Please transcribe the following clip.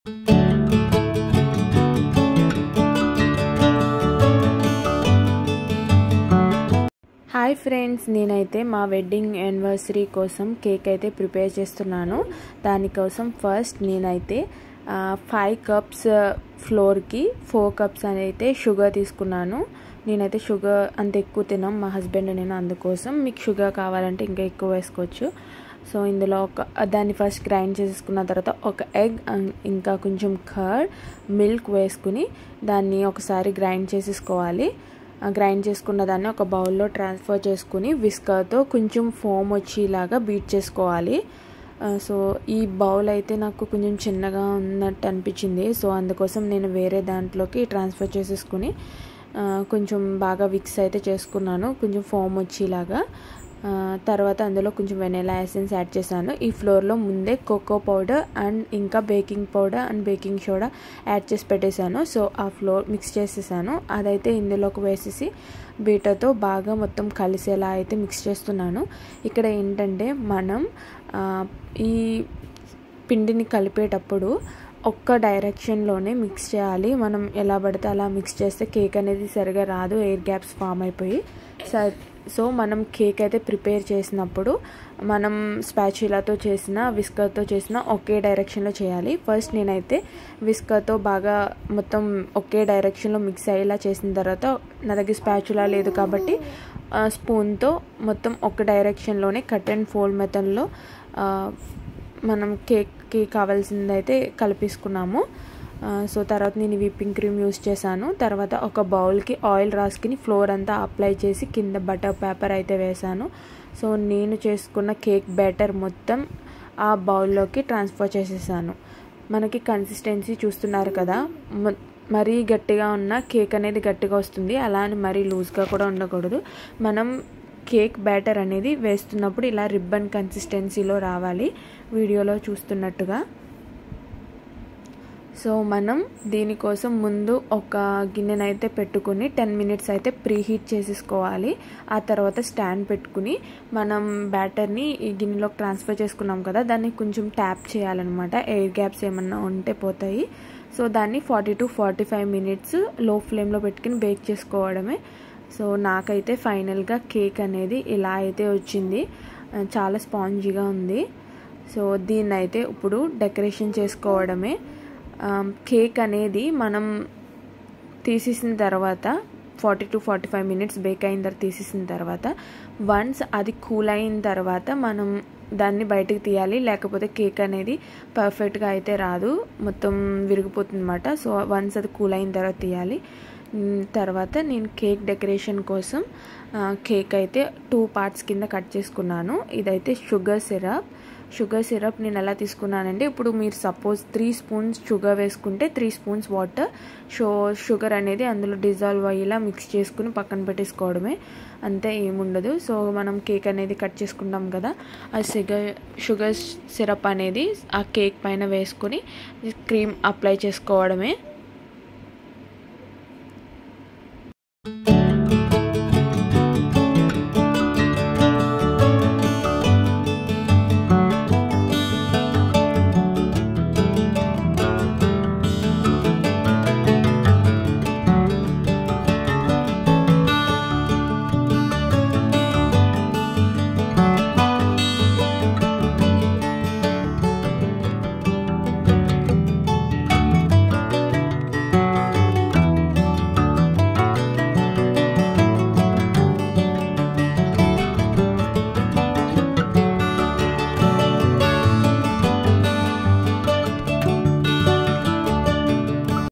Hi friends, నేనైతే మా wedding anniversary కోసం కేక్ అయితే ప్రిపేర్ చేస్తున్నాను. దానికోసం ఫస్ట్ నేనైతే 5 కప్స్ ఫ్లోర్కి 4 కప్స్ అయితే షుగర్ తీసుకున్నాను. నేనైతే షుగర్ అంత ఎక్కువ తినాం, మా హస్బెండ్ నేను, అందుకోసం మీకు షుగర్ కావాలంటే ఇంకా ఎక్కువ వేసుకోవచ్చు. సో ఇందులో దాన్ని ఫస్ట్ గ్రైండ్ చేసుకున్న తర్వాత ఒక ఎగ్, ఇంకా కొంచెం కర్డ్, మిల్క్ వేసుకుని దాన్ని ఒకసారి గ్రైండ్ చేసేసుకోవాలి. గ్రైండ్ చేసుకున్న దాన్ని ఒక బౌల్లో ట్రాన్స్ఫర్ చేసుకుని విస్కర్తో కొంచెం ఫోమ్ వచ్చేలాగా బీట్ చేసుకోవాలి. సో ఈ బౌల్ అయితే నాకు కొంచెం చిన్నగా ఉన్నట్టు అనిపించింది. సో అందుకోసం నేను వేరే దాంట్లోకి ట్రాన్స్ఫర్ చేసేసుకుని కొంచెం బాగా మిక్స్ అయితే చేసుకున్నాను, కొంచెం ఫోమ్ వచ్చేలాగా. తర్వాత అందులో కొంచెం వెనిలా ఎసెన్స్ యాడ్ చేశాను. ఈ ఫ్లోర్లో ముందే కోకో పౌడర్ అండ్ ఇంకా baking powder and baking soda add చేసి పెట్టేశాను. సో ఆ ఫ్లోర్ మిక్స్ చేసేసాను. అదైతే ఇందులోకి వేసేసి బీటర్తో బాగా మొత్తం కలిసేలా అయితే మిక్స్ చేస్తున్నాను. ఇక్కడ ఏంటంటే మనం ఈ పిండిని కలిపేటప్పుడు ఒక్క డైరెక్షన్లోనే మిక్స్ చేయాలి. మనం ఎలా పడితే అలా మిక్స్ చేస్తే కేక్ అనేది సరిగా రాదు, ఎయిర్ గ్యాప్స్ ఫామ్ అయిపోయి. సో మనం కేక్ అయితే ప్రిపేర్ చేసినప్పుడు మనం స్పాచులాతో చేసిన, విస్కర్తో చేసిన ఒకే డైరెక్షన్లో చేయాలి. ఫస్ట్ నేనైతే విస్కర్తో బాగా మొత్తం ఒకే డైరెక్షన్లో మిక్స్ అయ్యేలా చేసిన తర్వాత, నా దగ్గర స్పాచులా లేదు కాబట్టి స్పూన్తో మొత్తం ఒక డైరెక్షన్లోనే కట్ అండ్ ఫోల్డ్ మెథడ్లో మనం కేక్కి కావాల్సిందైతే కలిపేసుకున్నాము. సో తర్వాత నేను విప్పింగ్ క్రీమ్ యూస్ చేశాను. తర్వాత ఒక బౌల్కి ఆయిల్ రాసుకుని ఫ్లోర్ అంతా అప్లై చేసి కింద బటర్ పేపర్ అయితే వేసాను. సో నేను చేసుకున్న కేక్ బ్యాటర్ మొత్తం ఆ బౌల్లోకి ట్రాన్స్ఫర్ చేసేసాను. మనకి కన్సిస్టెన్సీ చూస్తున్నారు కదా, మరీ గట్టిగా ఉన్న కేక్ అనేది గట్టిగా వస్తుంది, అలా అని మరీ లూజ్గా కూడా ఉండకూడదు. మనం కేక్ బ్యాటర్ అనేది వేస్తున్నప్పుడు ఇలా రిబ్బన్ కన్సిస్టెన్సీలో రావాలి, వీడియోలో చూస్తున్నట్టుగా. సో మనం దీనికోసం ముందు ఒక గిన్నెనైతే పెట్టుకుని 10 మినిట్స్ అయితే ప్రీ హీట్ చేసేసుకోవాలి. ఆ తర్వాత స్టాండ్ పెట్టుకుని మనం బ్యాటర్ని ఈ గిన్నెలోకి ట్రాన్స్ఫర్ చేసుకున్నాం కదా, దాన్ని కొంచెం ట్యాప్ చేయాలన్నమాట, ఎయిర్ గ్యాప్స్ ఏమన్నా ఉంటే పోతాయి. సో దాన్ని 40 to 45 మినిట్స్ లో ఫ్లేమ్లో పెట్టుకుని బేక్ చేసుకోవడమే. సో నాకైతే ఫైనల్గా కేక్ అనేది ఇలా అయితే వచ్చింది, చాలా స్పాంజీగా ఉంది. సో దీన్ని అయితే ఇప్పుడు డెకరేషన్ చేసుకోవడమే. కేక్ అనేది మనం తీసేసిన తర్వాత 40 to 45 మినిట్స్ బేక్ అయిన తర్వాత తీసేసిన తర్వాత వన్స్ అది కూల్ అయిన తర్వాత మనం దాన్ని బయటకు తీయాలి, లేకపోతే కేక్ అనేది పర్ఫెక్ట్గా అయితే రాదు, మొత్తం విరిగిపోతుంది అన్నమాట. సో వన్స్ అది కూల్ అయిన తర్వాత తీయాలి. తర్వాత నేను కేక్ డెకరేషన్ కోసం కేక్ అయితే 2 పార్ట్స్ కింద కట్ చేసుకున్నాను. ఇదైతే షుగర్ సిరప్ నేను ఎలా తీసుకున్నానంటే, ఇప్పుడు మీరు సపోజ్ 3 స్పూన్స్ షుగర్ వేసుకుంటే 3 స్పూన్స్ వాటర్, షుగర్ అనేది అందులో డిజాల్వ్ అయ్యేలా మిక్స్ చేసుకుని పక్కన పెట్టేసుకోవడమే, అంతే, ఏముండదు. సో మనం కేక్ అనేది కట్ చేసుకుంటాం కదా, ఆ షుగర్ సిరప్ అనేది ఆ కేక్ పైన వేసుకొని క్రీమ్ అప్లై చేసుకోవడమే.